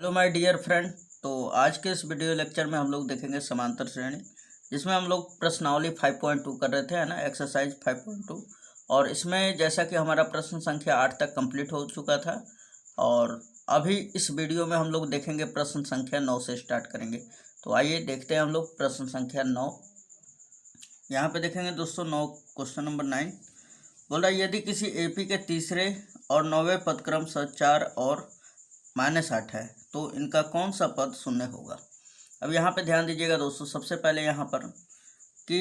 Hello my dear friend. तो आज के इस वीडियो लेक्चर में हम लोग देखेंगे समांतर श्रेणी, जिसमें हम लोग प्रश्नावली 5.2 कर रहे थे, है ना, एक्सरसाइज 5.2। और इसमें जैसा कि हमारा प्रश्न संख्या 8 तक कंप्लीट हो चुका था, और अभी इस वीडियो में हम लोग देखेंगे प्रश्न संख्या 9 से स्टार्ट करेंगे। तो आइए देखते हैं हम लोग प्रश्न संख्या 9। यहाँ पे देखेंगे दोस्तों 9, क्वेश्चन नंबर 9 बोल रहा है, यदि किसी एपी के तीसरे और 9वें पद क्रमशः 4 और -8 है तो इनका कौन सा पद शून्य होगा। अब यहाँ पे ध्यान दीजिएगा दोस्तों, सबसे पहले यहाँ पर कि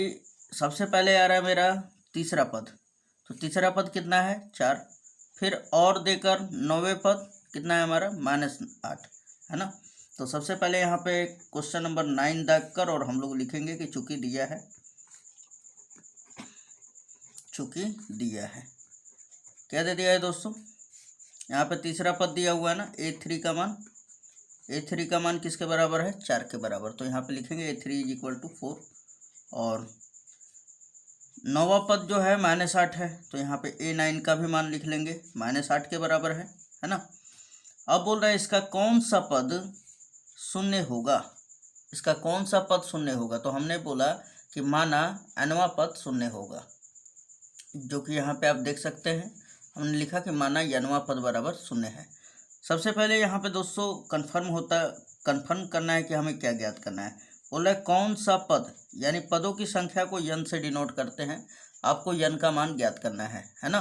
सबसे पहले आ रहा है मेरा तीसरा पद। तो तीसरा पद कितना है 4, फिर और देकर 9वें पद कितना है हमारा -8, है ना। तो सबसे पहले यहाँ पे क्वेश्चन नंबर 9 दाग कर और हम लोग लिखेंगे कि चूंकि दिया है, चूंकि दिया है, क्या दे दिया है दोस्तों, यहाँ पे तीसरा पद दिया हुआ है ना, a3 का मान, a3 का मान किसके बराबर है 4 के बराबर। तो यहाँ पे लिखेंगे a3 = 4, और 9वां पद जो है -8 है, तो यहाँ पे a9 का भी मान लिख लेंगे, -8 के बराबर है ना। अब बोल रहा है इसका कौन सा पद शून्य होगा, इसका कौन सा पद शून्य होगा। तो हमने बोला कि माना nवां पद शून्य होगा, जो कि यहाँ पे आप देख सकते हैं, हमने लिखा कि माना nवां पद बराबर शून्य है। सबसे पहले यहाँ पे दोस्तों कन्फर्म करना है कि हमें क्या ज्ञात करना है। बोला है कौन सा पद, यानी पदों की संख्या को n से डिनोट करते हैं, आपको n का मान ज्ञात करना है ना।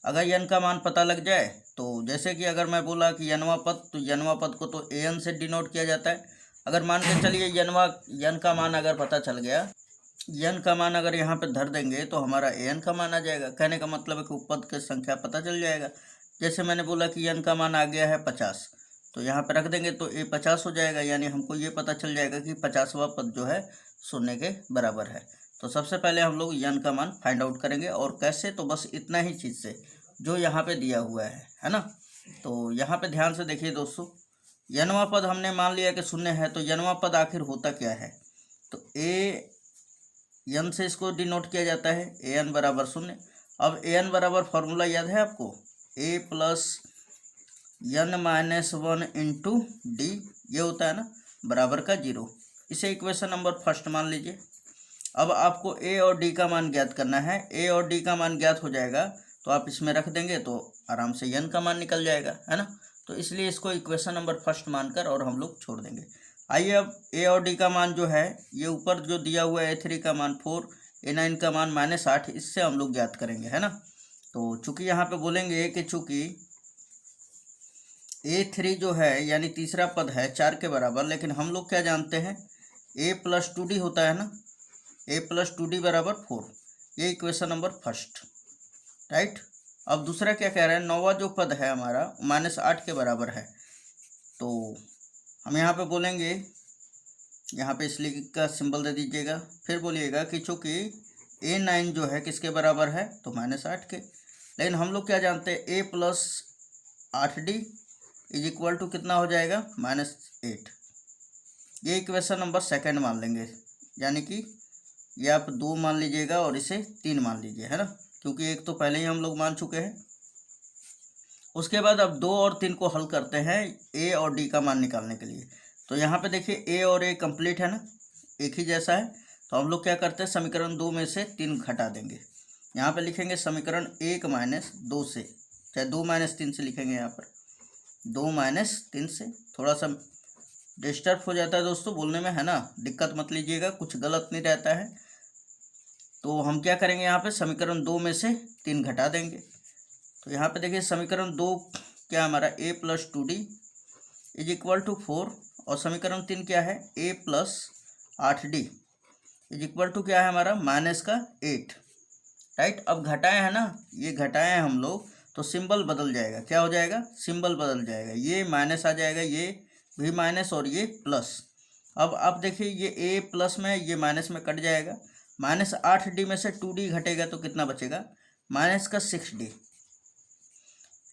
अगर n का मान पता लग जाए, तो जैसे कि अगर मैं बोला कि nवां पद, तो nवां पद को तो an से डिनोट किया जाता है। अगर मान के चलिए n का मान अगर पता चल गया, n का मान अगर यहाँ पे धर देंगे तो हमारा an का मान आ जाएगा। कहने का मतलब है कि पद की संख्या पता चल जाएगा। जैसे मैंने बोला कि n का मान आ गया है 50, तो यहाँ पे रख देंगे तो a 50 हो जाएगा, यानी हमको ये पता चल जाएगा कि 50वां पद जो है शून्य के बराबर है। तो सबसे पहले हम लोग n का मान फाइंड आउट करेंगे, और कैसे, तो बस इतना ही चीज़ से जो यहाँ पे दिया हुआ है ना। तो यहाँ पे ध्यान से देखिए दोस्तों, nवां पद हमने मान लिया कि शून्य है, तो nवां पद आखिर होता क्या है, तो n से इसको डिनोट किया जाता है, an बराबर 0। अब an बराबर फॉर्मूला याद है आपको, a + n-1 इंटू डी, ये होता है ना, बराबर का 0। इसे इक्वेशन नंबर फर्स्ट मान लीजिए। अब आपको a और d का मान ज्ञात करना है। a और d का मान ज्ञात हो जाएगा तो आप इसमें रख देंगे तो आराम से n का मान निकल जाएगा, है ना। तो इसलिए इसको इक्वेशन नंबर फर्स्ट मानकर और हम लोग छोड़ देंगे। आइए अब a और d का मान जो है, ये ऊपर जो दिया हुआ है a3 का मान 4, a9 का मान -8, इससे हम लोग ज्ञात करेंगे, है ना। तो चूंकि यहाँ पे बोलेंगे कि चूंकि a3 जो है यानी तीसरा पद है 4 के बराबर, लेकिन हम लोग क्या जानते हैं a + 2d होता है ना, a + 2d = 4, ये इक्वेशन नंबर फर्स्ट, राइट। अब दूसरा क्या कह रहा है, 9वां जो पद है हमारा -8 के बराबर है, तो हम यहाँ पे बोलेंगे, यहाँ पे इसलिए का सिंबल दे दीजिएगा, फिर बोलिएगा कि चूँकि a9 जो है किसके बराबर है, तो -8 के। लेकिन हम लोग क्या जानते हैं a + 8d = कितना हो जाएगा -8। ये इक्वेशन नंबर सेकंड मान लेंगे, यानी कि ये आप 2 मान लीजिएगा और इसे 3 मान लीजिए, है ना, क्योंकि एक तो पहले ही हम लोग मान चुके हैं। उसके बाद अब 2 और 3 को हल करते हैं a और d का मान निकालने के लिए। तो यहाँ पे देखिए a और a कंप्लीट है ना, एक ही जैसा है। तो हम लोग क्या करते हैं, समीकरण 2 में से 3 घटा देंगे। यहाँ पे लिखेंगे समीकरण 1 - 2 से, चाहे 2 - 3 से लिखेंगे, यहाँ पर 2 - 3 से। थोड़ा सा डिस्टर्ब हो जाता है दोस्तों बोलने में, है ना, दिक्कत मत लीजिएगा, कुछ गलत नहीं रहता है। तो हम क्या करेंगे, यहाँ पे समीकरण 2 में से 3 घटा देंगे। तो यहाँ पे देखिए समीकरण 2 क्या हमारा a + 2d = 4, और समीकरण 3 क्या है a + 8d = क्या है हमारा -8, राइट। अब घटाए है ना, ये घटाए हैं हम लोग, तो सिंबल बदल जाएगा, क्या हो जाएगा, सिंबल बदल जाएगा, ये माइनस आ जाएगा, ये भी माइनस और ये प्लस। अब आप देखिए ये a प्लस में, ये माइनस में कट जाएगा, -8d में से 2d घटेगा तो कितना बचेगा, -6d।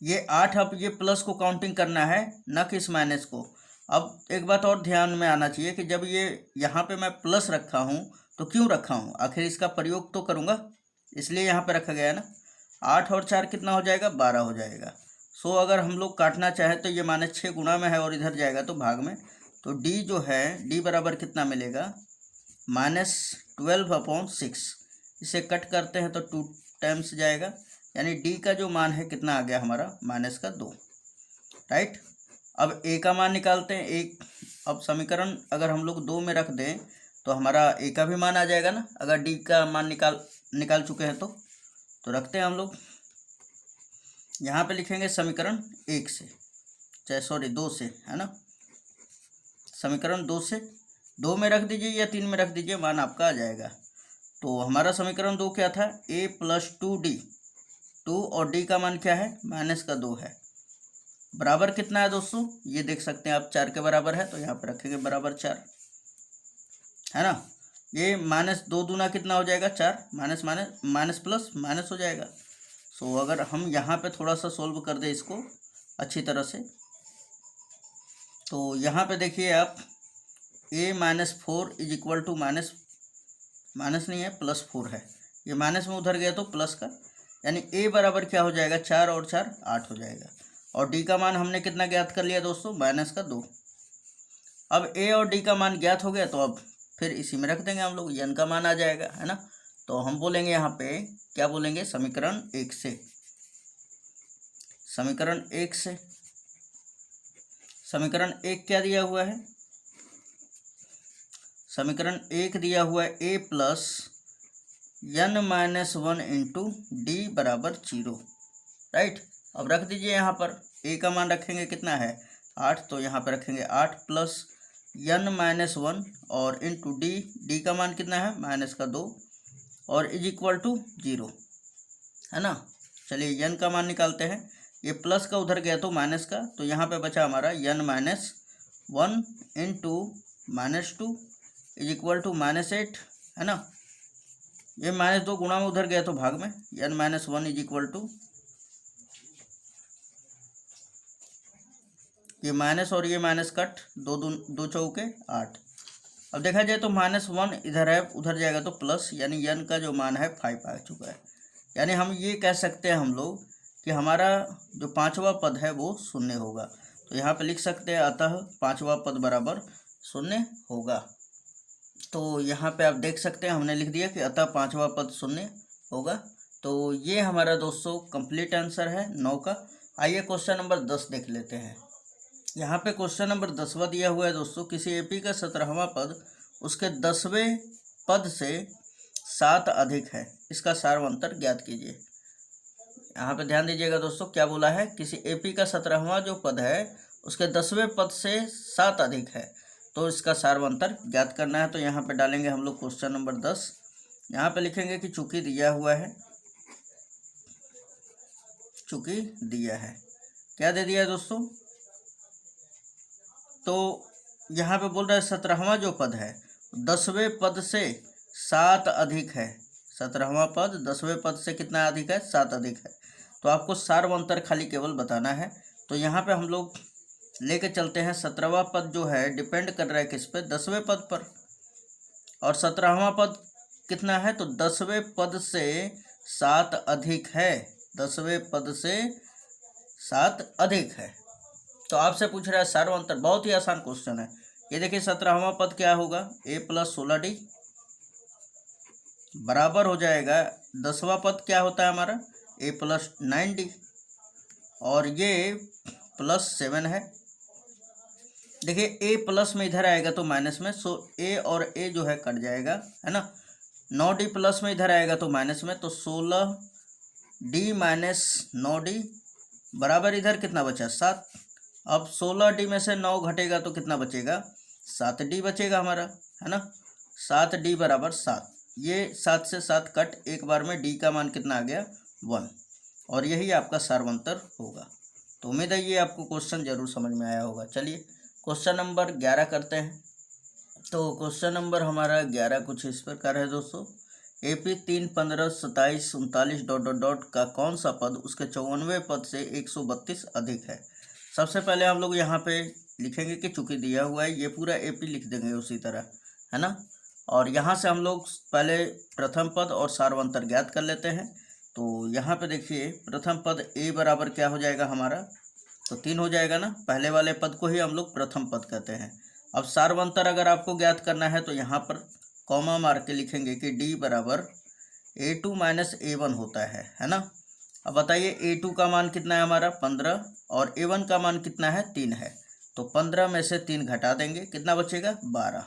ये 8, अब ये प्लस को काउंटिंग करना है, न कि इस माइनस को। अब एक बात और ध्यान में आना चाहिए कि जब ये यहाँ पे मैं प्लस रखा हूँ तो क्यों रखा हूँ, आखिर इसका प्रयोग तो करूँगा, इसलिए यहाँ पे रखा गया है ना। 8 और 4 कितना हो जाएगा, 12 हो जाएगा। सो अगर हम लोग काटना चाहें तो ये -6 गुणा में है और इधर जाएगा तो भाग में, तो d जो है d बराबर कितना मिलेगा, -12/6। इसे कट करते हैं तो 2 टाइम्स जाएगा, यानी d का जो मान है कितना आ गया हमारा, -2, राइट। अब a का मान निकालते हैं। एक अब समीकरण अगर हम लोग 2 में रख दें तो हमारा a का भी मान आ जाएगा ना, अगर d का मान निकाल चुके हैं तो रखते हैं हम लोग। यहाँ पे लिखेंगे समीकरण 1 से, सॉरी 2 से, है ना। समीकरण 2 से, 2 में रख दीजिए या 3 में रख दीजिए, मान आपका आ जाएगा। तो हमारा समीकरण 2 क्या था, a + 2d, 2 और d का मान क्या है, -2 है, बराबर कितना है दोस्तों, ये देख सकते हैं आप 4 के बराबर है, तो यहाँ पे रखेंगे बराबर 4, है ना। ये -2 दूना कितना हो जाएगा, 4, माइनस प्लस माइनस हो जाएगा। सो अगर हम यहाँ पे थोड़ा सा सोल्व कर दें इसको अच्छी तरह से, तो यहाँ पे देखिए आप a - 4 = माइनस नहीं है, +4 है, ये माइनस में उधर गया तो प्लस का, यानी a बराबर क्या हो जाएगा, 4 और 4 8 हो जाएगा। और d का मान हमने कितना ज्ञात कर लिया दोस्तों, -2। अब a और d का मान ज्ञात हो गया, तो अब फिर इसी में रख देंगे हम लोग, n का मान आ जाएगा, है ना। तो हम बोलेंगे यहाँ पे क्या बोलेंगे, समीकरण 1 से, समीकरण 1 से, समीकरण 1 क्या दिया हुआ है, समीकरण 1 दिया हुआ है a + n-1 × d = 0, राइट। अब रख दीजिए यहाँ पर, a का मान रखेंगे कितना है 8, तो यहाँ पर रखेंगे 8 + n-1 और इंटू d का मान कितना है -2 और = 0, है ना। चलिए n का मान निकालते हैं, ये प्लस का उधर गया तो माइनस का, तो यहाँ पे बचा हमारा n-1 × -2 = -8, है ना। ये -2 गुणा में उधर गया तो भाग में, n-1 = ये माइनस और ये माइनस कट, 2 चौके 8। अब देखा जाए तो -1 इधर है, उधर जाएगा तो प्लस, यानी n का जो मान है 5 आ चुका है। यानी हम ये कह सकते हैं हम लोग कि हमारा जो 5वां पद है वो 0 होगा। तो यहाँ पे लिख सकते हैं अतः 5वां पद बराबर 0 होगा। तो यहाँ पे आप देख सकते हैं हमने लिख दिया कि अतः 5वां पद 0 होगा। तो ये हमारा दोस्तों कंप्लीट आंसर है 9 का। आइए क्वेश्चन नंबर 10 देख लेते हैं। यहाँ पे क्वेश्चन नंबर 10वां दिया हुआ है दोस्तों, किसी एपी का 17वां पद उसके 10वें पद से 7 अधिक है, इसका सारवंतर ज्ञात कीजिए। यहाँ पे ध्यान दीजिएगा दोस्तों, क्या बोला है, किसी एपी का 17वां जो पद है उसके 10वें पद से 7 अधिक है, तो इसका सारवंतर ज्ञात करना है। तो यहाँ पे डालेंगे हम लोग क्वेश्चन नंबर 10। यहाँ पे लिखेंगे कि चूंकि दिया हुआ है, चूंकि दिया है, क्या दे दिया है दोस्तों, तो यहाँ पे बोल रहा है 17वां जो पद है 10वें पद से 7 अधिक है। 17वां पद 10वें पद से कितना अधिक है, 7 अधिक है। तो आपको सारवंतर खाली केवल बताना है। तो यहाँ पे हम लोग लेके चलते हैं 17वां पद जो है डिपेंड कर रहा है किस पे, 10वें पद पर, और 17वां पद कितना है, तो 10वें पद से 7 अधिक है, 10वें पद से 7 अधिक है। तो आपसे पूछ रहा है सारवंतर, बहुत ही आसान क्वेश्चन है। ये देखिए 17वां पद क्या होगा, a + 16d बराबर हो जाएगा 10वां पद क्या होता है हमारा, a + 9d, और ये +7 है। देखिए a प्लस में इधर आएगा तो माइनस में, सो a और a जो है कट जाएगा, है ना। 9d प्लस में इधर आएगा तो माइनस में, तो 16d - 9d बराबर इधर कितना बचा, 7। अब 16d में से 9 घटेगा तो कितना बचेगा, 7d बचेगा हमारा, है ना। 7d = 7। ये 7 से 7 कट, एक बार में d का मान कितना आ गया, 1, और यही आपका सारवंतर होगा। तो उम्मीद है ये आपको क्वेश्चन जरूर समझ में आया होगा। चलिए क्वेश्चन नंबर 11 करते हैं। तो क्वेश्चन नंबर हमारा 11 कुछ इस प्रकार है दोस्तों, AP 3, 15, 27, 39 ... का कौन सा पद उसके 54वें पद से 132 अधिक है। सबसे पहले हम लोग यहाँ पे लिखेंगे कि चूंकि दिया हुआ है, ये पूरा AP लिख देंगे उसी तरह, है ना। और यहाँ से हम लोग पहले प्रथम पद और सारवंतर ज्ञात कर लेते हैं। तो यहाँ पे देखिए प्रथम पद a बराबर क्या हो जाएगा हमारा, तो 3 हो जाएगा ना। पहले वाले पद को ही हम लोग प्रथम पद कहते हैं। अब सार्वंतर अगर आपको ज्ञात करना है तो यहाँ पर कॉमा मार के लिखेंगे कि d बराबर a2 माइनस a1 होता है ना। अब बताइए a2 का मान कितना है हमारा 15 और a1 का मान कितना है 3 है, तो 15 में से 3 घटा देंगे, कितना बचेगा 12,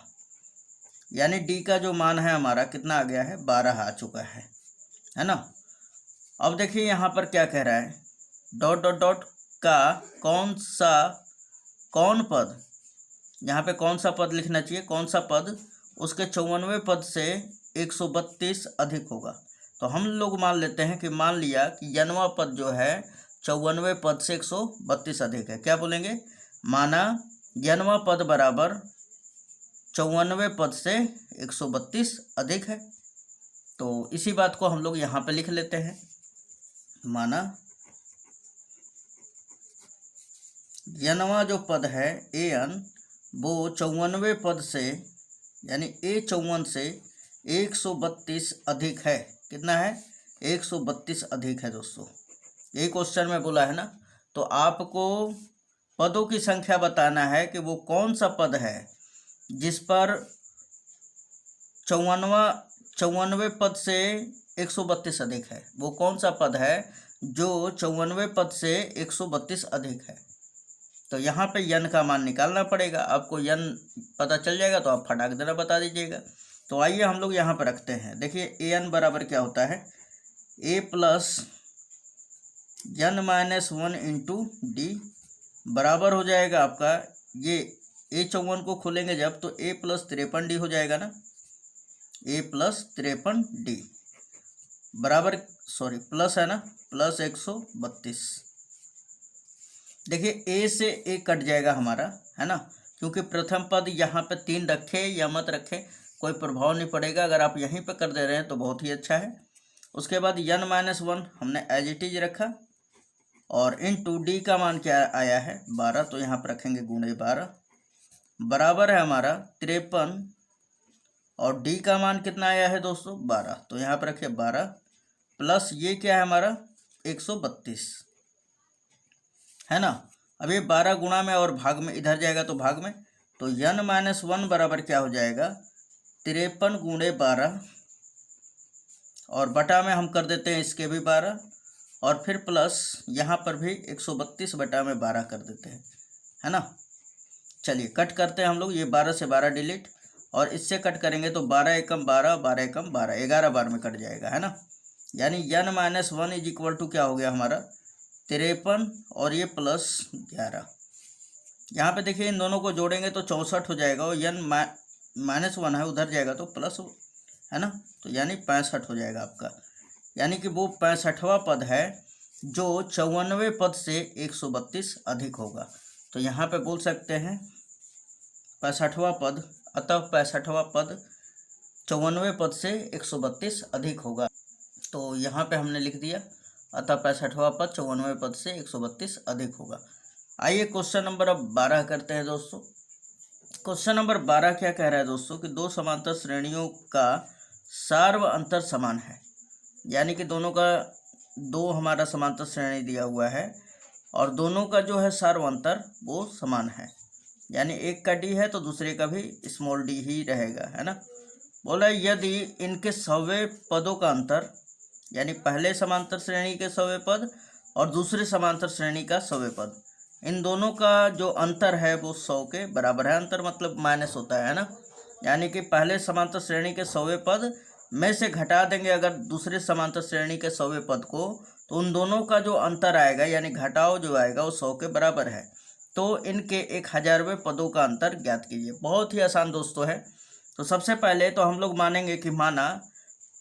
यानी d का जो मान है हमारा कितना आ गया है 12 आ चुका है ना। अब देखिए यहाँ पर क्या कह रहा है, डॉट डॉट डॉट का कौन पद, यहाँ पे कौन सा पद लिखना चाहिए, कौन सा पद उसके 54वें पद से 132 अधिक होगा। तो हम लोग मान लेते हैं कि मान लिया कि n वां पद जो है 54वें पद से 132 अधिक है। क्या बोलेंगे, माना n वां पद बराबर 54वें पद से 132 अधिक है। तो इसी बात को हम लोग यहाँ पे लिख लेते हैं, माना n वां जो पद है an वो 54वें पद से यानी a54 से 132 अधिक है। कितना है 132 अधिक है दोस्तों, ये क्वेश्चन में बोला है ना। तो आपको पदों की संख्या बताना है कि वो कौन सा पद है जिस पर 54वें पद से 132 अधिक है, वो कौन सा पद है जो 54वें पद से 132 अधिक है। तो यहाँ पे n का मान निकालना पड़ेगा, आपको n पता चल जाएगा तो आप फटाक देना बता दीजिएगा। तो आइए हम लोग यहाँ पर रखते हैं, देखिए an बराबर क्या होता है a plus n minus 1 into D बराबर हो जाएगा आपका, ये a54 को खोलेंगे जब तो a प्लस 53d हो जाएगा ना, a प्लस 53d बराबर प्लस है ना, प्लस 132। देखिए a से a कट जाएगा हमारा, है ना, क्योंकि प्रथम पद यहाँ पे 3 रखे या मत रखे कोई प्रभाव नहीं पड़ेगा। अगर आप यहीं पे कर दे रहे हैं तो बहुत ही अच्छा है। उसके बाद n माइनस 1 हमने एज इट इज रखा और इनटू d का मान क्या आया है 12, तो यहाँ पर रखेंगे गुणे 12 बराबर है हमारा 53 और d का मान कितना आया है दोस्तों 12, तो यहाँ पर रखिए 12 प्लस ये क्या है हमारा 132, है ना। अब ये 12 गुणा में और भाग में इधर जाएगा तो भाग में, तो n माइनस 1 बराबर क्या हो जाएगा 53 गुणे 12 और बटा में हम कर देते हैं इसके भी 12 और फिर प्लस यहाँ पर भी 132 बटा में 12 कर देते हैं, है ना। चलिए कट करते हैं हम लोग, ये 12 से 12 डिलीट और इससे कट करेंगे तो 12 एकम 12 12 एकम 12 11 बार में कट जाएगा, है ना। यानी n minus 1 is equal to क्या हो गया हमारा 53 और ये प्लस 11। यहाँ पे देखिए इन दोनों को जोड़ेंगे तो 64 हो जाएगा और n माइनस 1 है उधर जाएगा तो प्लस, है ना, तो यानी 65 हो जाएगा आपका। यानी कि वो 65वां पद है जो 54वें पद से 132 अधिक होगा। तो यहाँ पे बोल सकते हैं 65वां पद, अतः 65वां पद 54वें पद से 132 अधिक होगा। तो यहाँ पे हमने लिख दिया, अतः 65वां पद 54वें पद से 132 अधिक होगा। आइए क्वेश्चन नंबर अब 12 करते हैं दोस्तों। क्वेश्चन नंबर 12 क्या कह रहा है दोस्तों कि दो समांतर श्रेणियों का सार्व अंतर समान है, यानी कि दोनों का दो हमारा समांतर श्रेणी दिया हुआ है और दोनों का जो है सार्व अंतर वो समान है, यानी एक का डी है तो दूसरे का भी स्मॉल डी ही रहेगा, है ना। बोला यदि इनके सौवे पदों का अंतर, यानी पहले समांतर श्रेणी के सौवे पद और दूसरे समांतर श्रेणी का सौवे पद, इन दोनों का जो अंतर है वो 100 के बराबर है। अंतर मतलब माइनस होता है ना, यानी कि पहले समांतर श्रेणी के सौवे पद में से घटा देंगे अगर दूसरे समांतर श्रेणी के सौवे पद को, तो उन दोनों का जो अंतर आएगा यानी घटाव जो आएगा वो 100 के बराबर है। तो इनके 1000वें पदों का अंतर ज्ञात कीजिए। बहुत ही आसान दोस्तों है। तो सबसे पहले तो हम लोग मानेंगे कि माना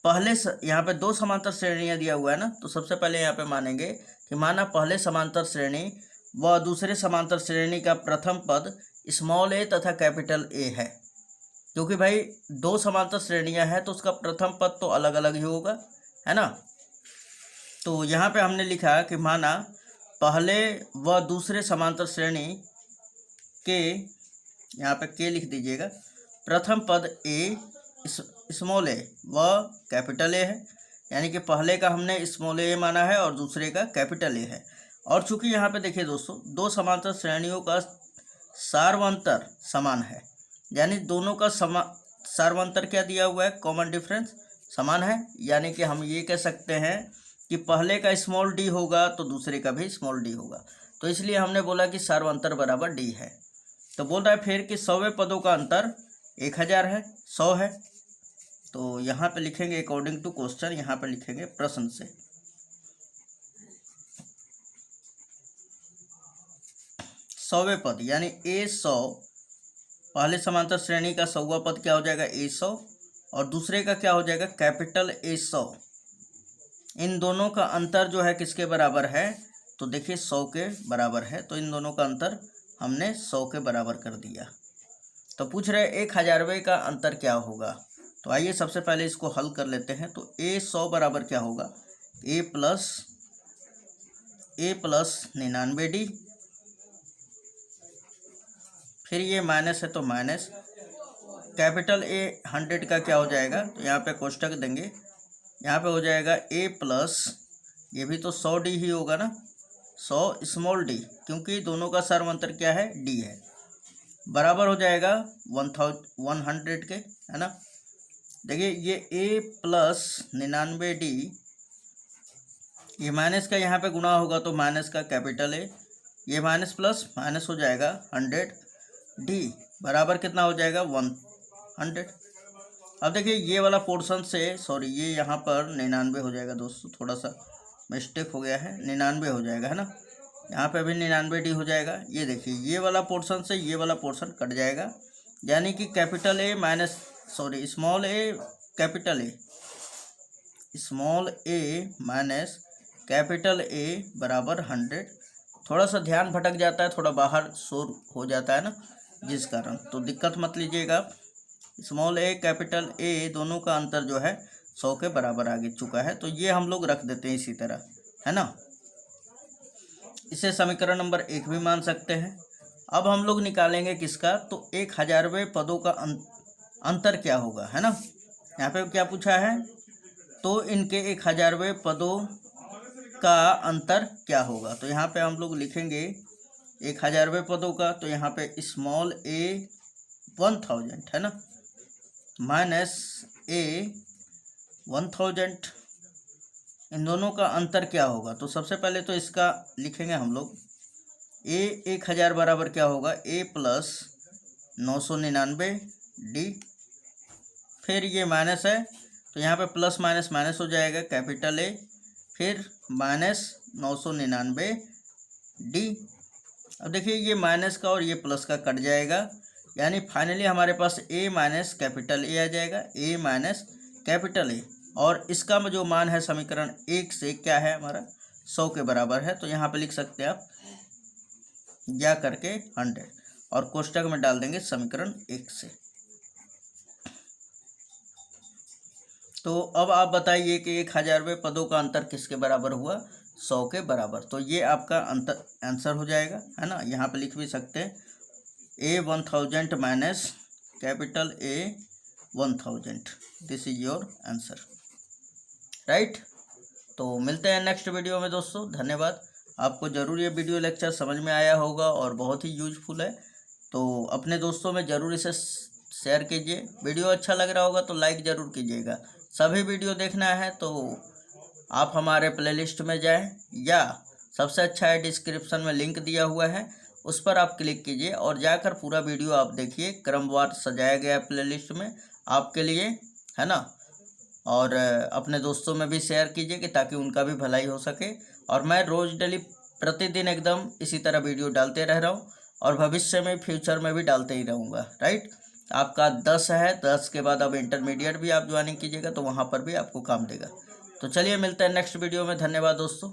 पहले यहाँ पे दो समांतर श्रेणियाँ दिया हुआ है ना, तो सबसे पहले यहाँ पे मानेंगे कि माना पहले समांतर श्रेणी व दूसरे समांतर श्रेणी का प्रथम पद स्मॉल ए तथा कैपिटल ए है, क्योंकि भाई दो समांतर श्रेणियाँ हैं तो उसका प्रथम पद तो अलग अलग ही होगा, है ना। तो यहाँ पे हमने लिखा कि माना पहले व दूसरे समांतर श्रेणी के, यहाँ पे के लिख दीजिएगा, प्रथम पद ए स्मॉल ए व कैपिटल ए है, यानी कि पहले का हमने स्मॉल ए माना है और दूसरे का कैपिटल ए है। और चूंकि यहाँ पे देखिए दोस्तों, दो समांतर श्रेणियों का सार्वंतर समान है, यानी दोनों का सार्वंतर क्या दिया हुआ है, कॉमन डिफरेंस समान है, यानी कि हम ये कह सकते हैं कि पहले का स्मॉल डी होगा तो दूसरे का भी स्मॉल डी होगा। तो इसलिए हमने बोला कि सार्वंतर बराबर डी है। तो बोल रहा है फिर कि 100वें पदों का अंतर 1000 है, 100 है। तो यहाँ पे लिखेंगे अकॉर्डिंग टू क्वेश्चन, यहाँ पे लिखेंगे प्रश्न से 100वें पद यानी A100, पहले समांतर श्रेणी का 100वां पद क्या हो जाएगा A100 और दूसरे का क्या हो जाएगा कैपिटल A100। इन दोनों का अंतर जो है किसके बराबर है, तो देखिए 100 के बराबर है, तो इन दोनों का अंतर हमने 100 के बराबर कर दिया। तो पूछ रहे 1000वें का अंतर क्या होगा। तो आइए सबसे पहले इसको हल कर लेते हैं। तो A100 बराबर क्या होगा, A प्लस 99D, फिर ये माइनस है तो माइनस, कैपिटल A 100 का क्या हो जाएगा, तो यहाँ पे कोष्टक देंगे, यहाँ पे हो जाएगा A प्लस, ये भी तो 100D ही होगा ना, 100 स्मॉल d, क्योंकि दोनों का सार्वंतर क्या है d है, बराबर हो जाएगा 100 के, है ना। देखिए ये A प्लस 99D, ये माइनस का यहाँ पे गुणा होगा तो माइनस का कैपिटल A, ये माइनस प्लस माइनस हो जाएगा 100D, बराबर कितना हो जाएगा 100। अब देखिए ये वाला पोर्शन से, सॉरी ये यहाँ पर 99 हो जाएगा दोस्तों, थोड़ा सा मिस्टेक हो गया है, 99 हो जाएगा, है ना। यहाँ पे भी 99D हो जाएगा। ये देखिए ये वाला पोर्शन से ये वाला पोर्शन कट जाएगा, यानी कि capital A minus, sorry small a capital A, small a minus capital A बराबर 100। थोड़ा सा ध्यान भटक जाता है, थोड़ा बाहर शोर हो जाता है ना, जिस कारण, तो दिक्कत मत लीजिएगा। स्मॉल a कैपिटल A दोनों का अंतर जो है 100 के बराबर आ चुका है, तो ये हम लोग रख देते हैं इसी तरह, है ना। इसे समीकरण नंबर 1 भी मान सकते हैं। अब हम लोग निकालेंगे किसका, तो 1000वें पदों का अंतर क्या होगा, है ना। यहाँ पे क्या पूछा है, तो इनके 1000वें पदों का अंतर क्या होगा। तो यहाँ पे हम लोग लिखेंगे 1000वें पदों का, तो यहाँ पे स्मॉल a 1000, है ना, माइनस a 1000, इन दोनों का अंतर क्या होगा। तो सबसे पहले तो इसका लिखेंगे हम लोग, a 1000 बराबर क्या होगा, a प्लस 999D, फिर ये माइनस है तो यहाँ पे प्लस माइनस माइनस हो जाएगा, कैपिटल A, फिर माइनस 999D। अब देखिए ये माइनस का और ये प्लस का कट जाएगा, यानी फाइनली हमारे पास A माइनस कैपिटल A आ जाएगा, A माइनस कैपिटल A, और इसका जो मान है समीकरण 1 से क्या है हमारा 100 के बराबर है। तो यहाँ पे लिख सकते हैं आप या करके 100, और कोष्टक में डाल देंगे समीकरण 1 से। तो अब आप बताइए कि 1000वें पदों का अंतर किसके बराबर हुआ, 100 के बराबर। तो ये आपका आंसर हो जाएगा, है ना। यहाँ पे लिख भी सकते हैं A 1000 minus capital A 1000, this is your answer, right. तो मिलते हैं नेक्स्ट वीडियो में दोस्तों, धन्यवाद। आपको ज़रूर ये वीडियो लेक्चर समझ में आया होगा और बहुत ही यूजफुल है, तो अपने दोस्तों में ज़रूर इसे शेयर कीजिए। वीडियो अच्छा लग रहा होगा तो लाइक ज़रूर कीजिएगा। सभी वीडियो देखना है तो आप हमारे प्लेलिस्ट में जाएं, या सबसे अच्छा है डिस्क्रिप्शन में लिंक दिया हुआ है, उस पर आप क्लिक कीजिए और जाकर पूरा वीडियो आप देखिए। क्रमवार सजाया गया है प्लेलिस्ट में आपके लिए, है ना। और अपने दोस्तों में भी शेयर कीजिए कि ताकि उनका भी भलाई हो सके। और मैं रोज़ डेली प्रतिदिन एकदम इसी तरह वीडियो डालते रह रहा हूँ, और भविष्य में फ्यूचर में भी डालते ही रहूँगा, राइट। आपका 10 है, 10 के बाद अब इंटरमीडिएट भी आप ज्वाइनिंग कीजिएगा तो वहाँ पर भी आपको काम देगा। तो चलिए मिलते हैं नेक्स्ट वीडियो में, धन्यवाद दोस्तों।